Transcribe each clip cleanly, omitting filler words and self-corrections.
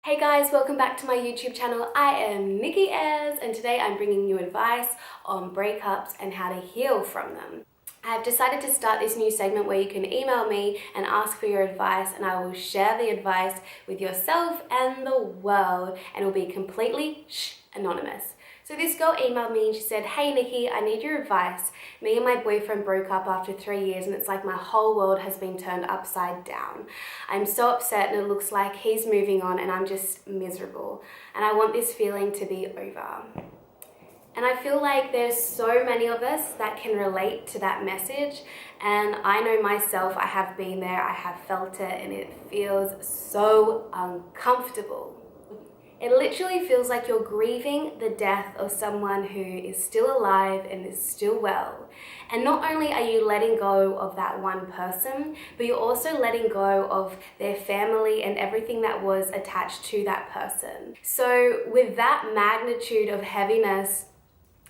Hey guys, welcome back to my YouTube channel. I am Nikki Ayres and today I'm bringing you advice on breakups and how to heal from them. I've decided to start this new segment where you can email me and ask for your advice, and I will share the advice with yourself and the world, and it will be completely anonymous. So this girl emailed me and she said, "Hey Nikki, I need your advice. Me and my boyfriend broke up after 3 years and it's like my whole world has been turned upside down. I'm so upset and it looks like he's moving on and I'm just miserable. And I want this feeling to be over." And I feel like there's so many of us that can relate to that message. And I know myself, I have been there, I have felt it, and it feels so uncomfortable. It literally feels like you're grieving the death of someone who is still alive and is still well. And not only are you letting go of that one person, but you're also letting go of their family and everything that was attached to that person. So with that magnitude of heaviness,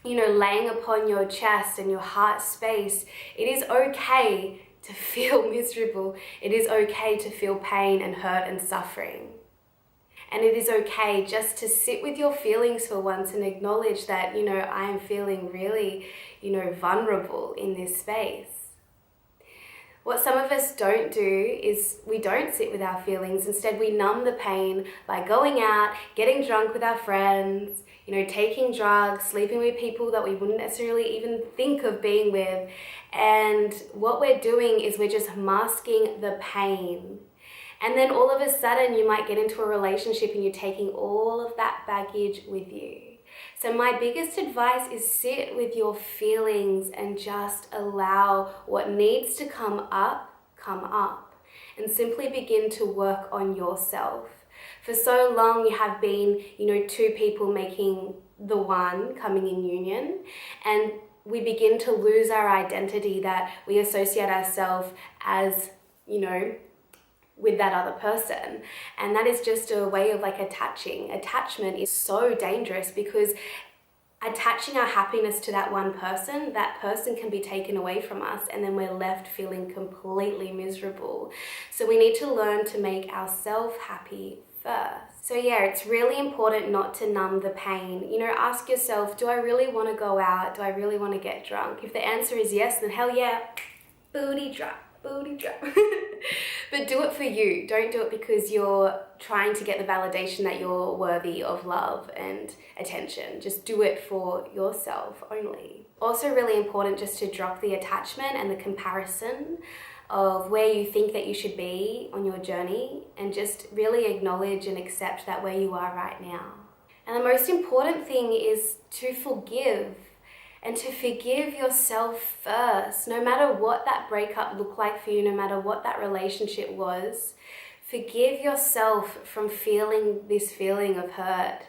laying upon your chest and your heart space, it is okay to feel miserable. It is okay to feel pain and hurt and suffering. And it is okay just to sit with your feelings for once and acknowledge that, I am feeling really, vulnerable in this space. What some of us don't do is we don't sit with our feelings. Instead, we numb the pain by going out, getting drunk with our friends, taking drugs, sleeping with people that we wouldn't necessarily even think of being with. And what we're doing is we're just masking the pain. And then all of a sudden you might get into a relationship and you're taking all of that baggage with you. So my biggest advice is sit with your feelings and just allow what needs to come up, and simply begin to work on yourself. For so long you have been, two people making the one coming in union, and we begin to lose our identity that we associate ourselves as, with that other person. And that is just a way of attaching. Attachment is so dangerous because attaching our happiness to that one person, that person can be taken away from us and then we're left feeling completely miserable. So we need to learn to make ourselves happy first. So yeah, it's really important not to numb the pain. Ask yourself, do I really want to go out? Do I really want to get drunk? If the answer is yes, then hell yeah, booty drop. But do it for you. Don't do it because you're trying to get the validation that you're worthy of love and attention. Just do it for yourself only. Also really important just to drop the attachment and the comparison of where you think that you should be on your journey, and just really acknowledge and accept that where you are right now. And the most important thing is to forgive. And to forgive yourself first. No matter what that breakup looked like for you, no matter what that relationship was, forgive yourself from feeling this feeling of hurt,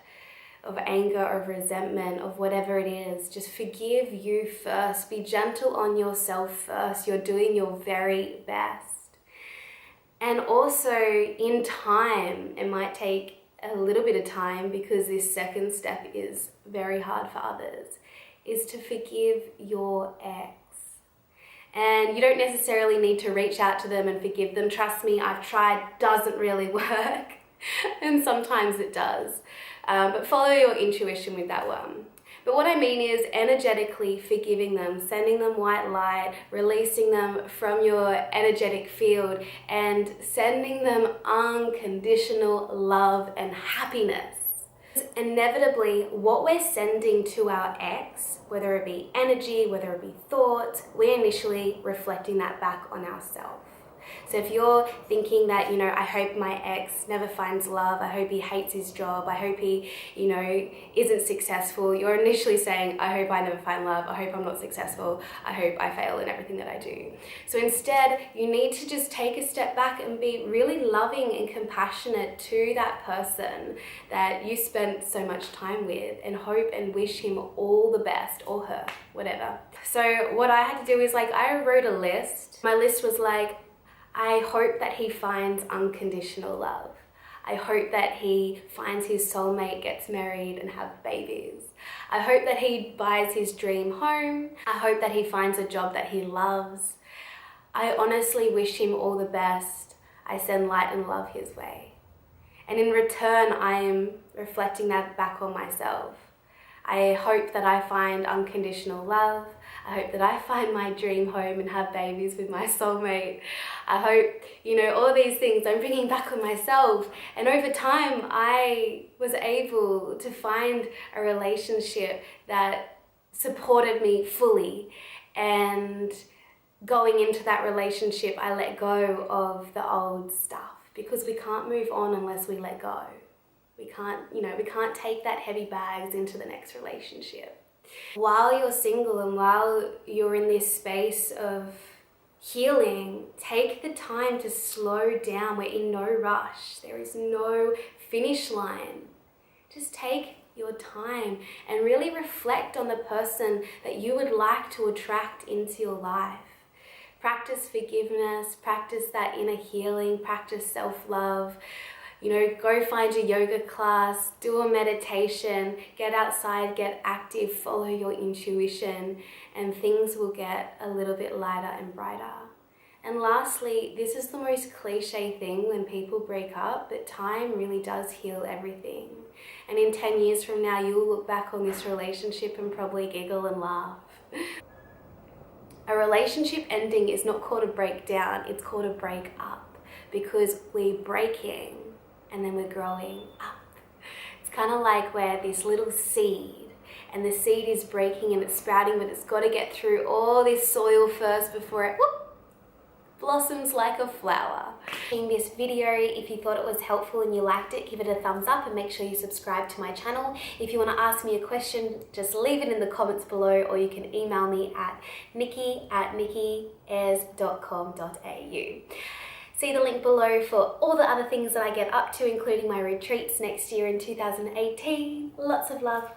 of anger, of resentment, of whatever it is. Just forgive you first. Be gentle on yourself first. You're doing your very best. And also, in time, it might take a little bit of time because this second step is very hard for others, is to forgive your ex. And you don't necessarily need to reach out to them and forgive them. Trust me, I've tried, doesn't really work. And sometimes it does. But follow your intuition with that one. But what I mean is energetically forgiving them, sending them white light, releasing them from your energetic field, and sending them unconditional love and happiness. Inevitably, what we're sending to our ex, whether it be energy, whether it be thoughts, we're initially reflecting that back on ourselves. So if you're thinking that, I hope my ex never finds love, I hope he hates his job, I hope he, isn't successful, you're initially saying, I hope I never find love, I hope I'm not successful, I hope I fail in everything that I do. So instead, you need to just take a step back and be really loving and compassionate to that person that you spent so much time with, and hope and wish him all the best, or her, whatever. So what I had to do is I wrote a list. My list was I hope that he finds unconditional love. I hope that he finds his soulmate, gets married and have babies. I hope that he buys his dream home. I hope that he finds a job that he loves. I honestly wish him all the best. I send light and love his way. And in return, I am reflecting that back on myself. I hope that I find unconditional love. I hope that I find my dream home and have babies with my soulmate. I hope, all these things I'm bringing back on myself. And over time, I was able to find a relationship that supported me fully. And going into that relationship, I let go of the old stuff, because we can't move on unless we let go. We can't take that heavy bags into the next relationship. While you're single and while you're in this space of healing, take the time to slow down. We're in no rush. There is no finish line. Just take your time and really reflect on the person that you would like to attract into your life. Practice forgiveness, practice that inner healing, practice self-love. Go find a yoga class, do a meditation, get outside, get active, follow your intuition, and things will get a little bit lighter and brighter. And lastly, this is the most cliche thing when people break up, but time really does heal everything. And in 10 years from now, you'll look back on this relationship and probably giggle and laugh. A relationship ending is not called a breakdown, it's called a break up, because we're breaking and then we're growing up. It's kind of like we're this little seed, and the seed is breaking and it's sprouting, but it's got to get through all this soil first before it blossoms like a flower. In this video, if you thought it was helpful and you liked it, give it a thumbs up and make sure you subscribe to my channel. If you want to ask me a question, just leave it in the comments below, or you can email me at nikki@nikkiayres.com.au. See the link below for all the other things that I get up to, including my retreats next year in 2018. Lots of love.